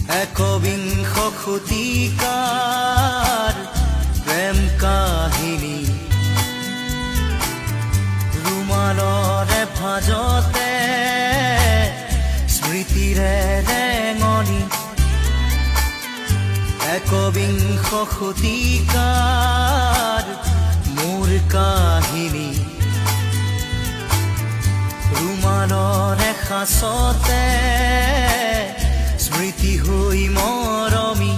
একবিংশ শতিকাৰ প্ৰেম কাহিনী ৰুমালৰে ভাজতে স্মৃতিৰে ৰেঙনি একবিংশ শতিকাৰ মোৰ কাহিনী ৰুমালৰে সাঁচতে স্মৃতি হৈ মৰমি